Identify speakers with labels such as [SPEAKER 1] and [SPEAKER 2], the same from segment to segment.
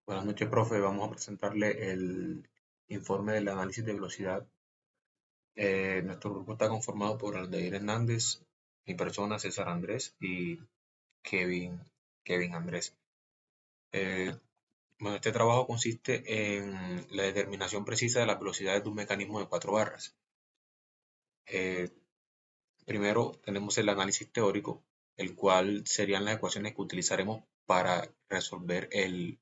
[SPEAKER 1] Buenas noches, profe. Vamos a presentarle el informe del análisis de velocidad. Nuestro grupo está conformado por Aldair Hernández, mi persona, César Andrés y Kevin, Kevin Andrés. Eh, bueno, este trabajo consiste en la determinación precisa de las velocidades de un mecanismo de 4 barras. Eh, Primero tenemos el análisis teórico, el cual serían las ecuaciones que utilizaremos para resolver el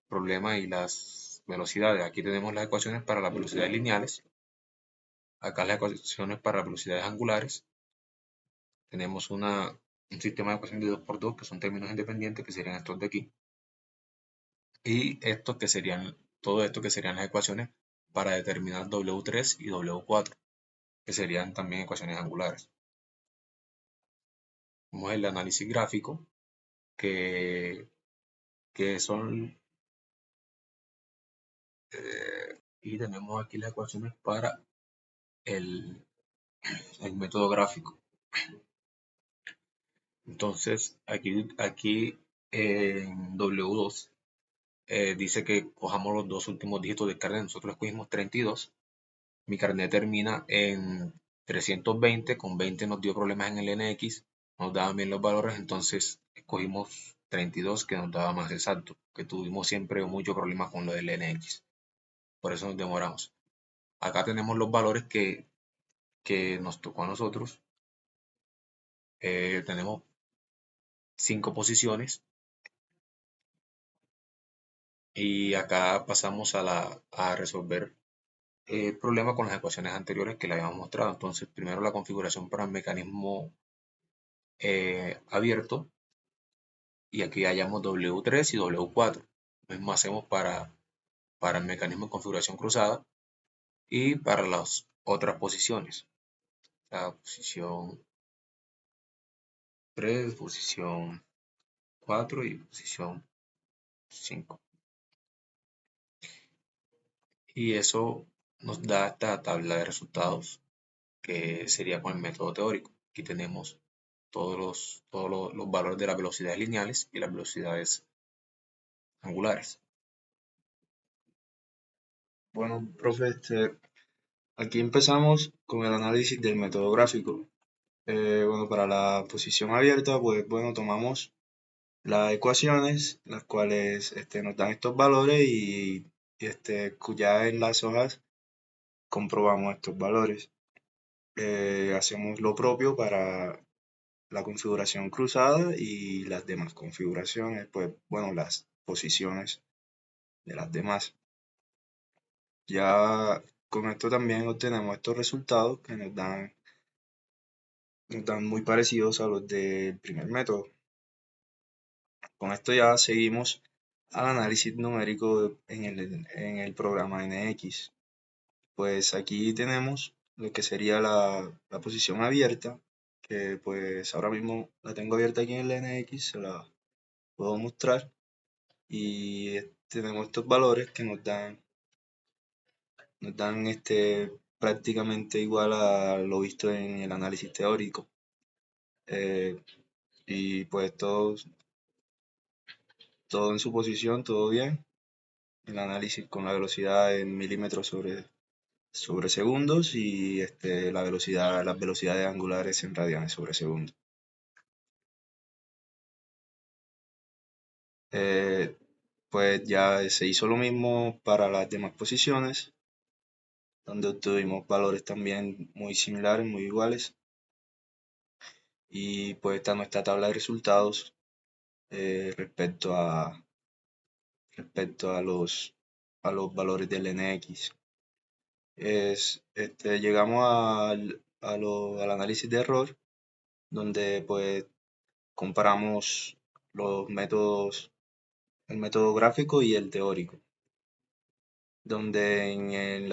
[SPEAKER 1] problema y las velocidades. Aquí tenemos las ecuaciones para las velocidades lineales, acá las ecuaciones para las velocidades angulares. Tenemos un sistema de ecuaciones de 2 por 2 que son términos independientes, que serían estos de aquí. Y estos que serían, todo esto que serían las ecuaciones para determinar W3 y W4, que serían también ecuaciones angulares. Tenemos el análisis gráfico, que, que son, y tenemos aquí las ecuaciones para el, el método gráfico. Entonces, aquí en W2 dice que cojamos los dos últimos dígitos del carnet. Nosotros escogimos 32. Mi carnet termina en 320. Con 20 nos dio problemas en el NX. Nos daban bien los valores. Entonces, escogimos 32, que nos daba más exacto. Que tuvimos siempre mucho problema con lo del NX. Por eso nos demoramos. Acá tenemos los valores que nos tocó a nosotros. Tenemos 5 posiciones. Y acá pasamos a resolver el problema con las ecuaciones anteriores que le habíamos mostrado. Entonces, primero la configuración para el mecanismo abierto, y aquí hallamos W3 y W4. Lo mismo hacemos para el mecanismo de configuración cruzada y para las otras posiciones. La posición 3, posición 4 y posición 5. Y eso nos da esta tabla de resultados, que sería con el método teórico. Aquí tenemos todos los valores de las velocidades lineales y las velocidades angulares.
[SPEAKER 2] Bueno, profe, aquí empezamos con el análisis del método gráfico. Bueno, para la posición abierta, pues bueno, tomamos las ecuaciones, las cuales nos dan estos valores y ya en las hojas comprobamos estos valores. Hacemos lo propio para la configuración cruzada y las demás configuraciones, pues bueno, las posiciones de las demás. Ya con esto también obtenemos estos resultados que nos dan muy parecidos a los del primer método. Con esto ya seguimos al análisis numérico en el programa NX. Pues aquí tenemos lo que sería la posición abierta, que pues ahora mismo la tengo abierta aquí en el NX, se la puedo mostrar. Y tenemos estos valores que nos dan prácticamente igual a lo visto en el análisis teórico. Eh, y pues todo en su posición, todo bien. El análisis con la velocidad en milímetros sobre segundos y las velocidades angulares en radianes sobre segundo. Eh, pues ya se hizo lo mismo para las demás posiciones, donde obtuvimos valores también muy similares, muy iguales. Y pues está nuestra tabla de resultados respecto a los valores del NX. Llegamos al análisis de error, donde pues comparamos los métodos, el método gráfico y el teórico, donde en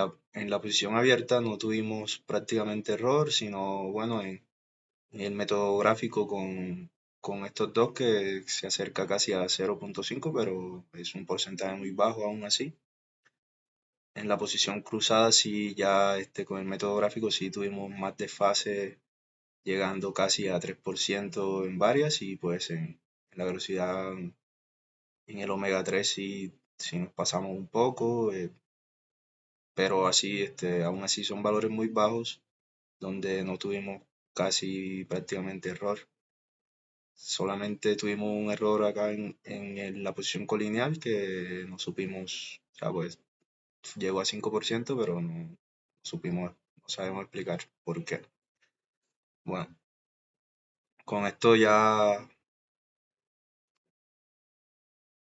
[SPEAKER 2] la posición abierta no tuvimos prácticamente error, sino bueno, en el método gráfico con estos dos que se acerca casi a 0,5, pero es un porcentaje muy bajo aún así. En la posición cruzada sí, ya con el método gráfico sí tuvimos más desfase, llegando casi a 3% en varias, y pues en la velocidad En el omega 3 sí nos pasamos un poco, pero así, aún así son valores muy bajos, donde no tuvimos casi prácticamente error. Solamente tuvimos un error acá en la posición colineal que no supimos, o sea, pues llegó a 5%, pero no supimos, no sabemos explicar por qué. Bueno, con esto ya,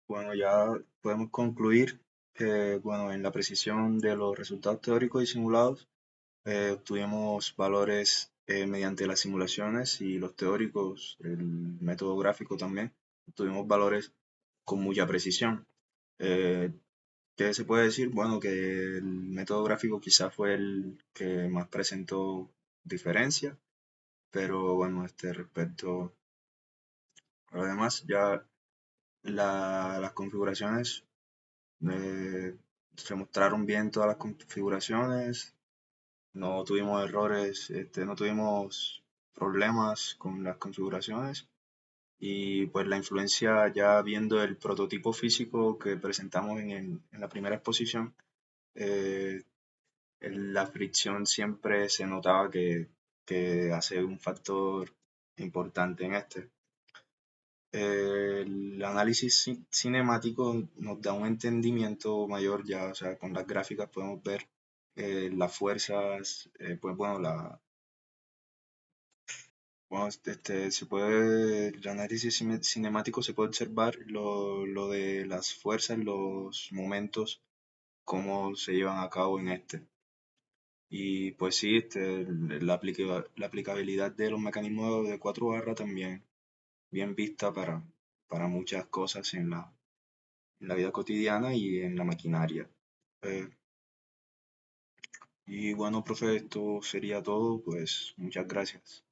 [SPEAKER 2] bueno, ya podemos concluir que, bueno, en la precisión de los resultados teóricos y simulados, obtuvimos valores mediante las simulaciones y los teóricos, el método gráfico también, obtuvimos valores con mucha precisión. Eh, ¿Qué se puede decir? Bueno, que el método gráfico quizás fue el que más presentó diferencia, pero bueno, respecto a lo demás, ya las configuraciones se mostraron bien todas las configuraciones, no tuvimos errores, no tuvimos problemas con las configuraciones y pues la influencia ya viendo el prototipo físico que presentamos en la primera exposición, eh, la fricción siempre se notaba que hace un factor importante en este. El análisis cinemático nos da un entendimiento mayor ya, o sea, con las gráficas podemos ver las fuerzas, pues bueno, bueno, se puede, el análisis cinemático se puede observar lo de las fuerzas, los momentos, cómo se llevan a cabo en este. Y pues sí, la aplicabilidad de los mecanismos de 4 barras también bien vista para muchas cosas en la vida cotidiana y en la maquinaria. Eh, y bueno, profe, esto sería todo, pues muchas gracias.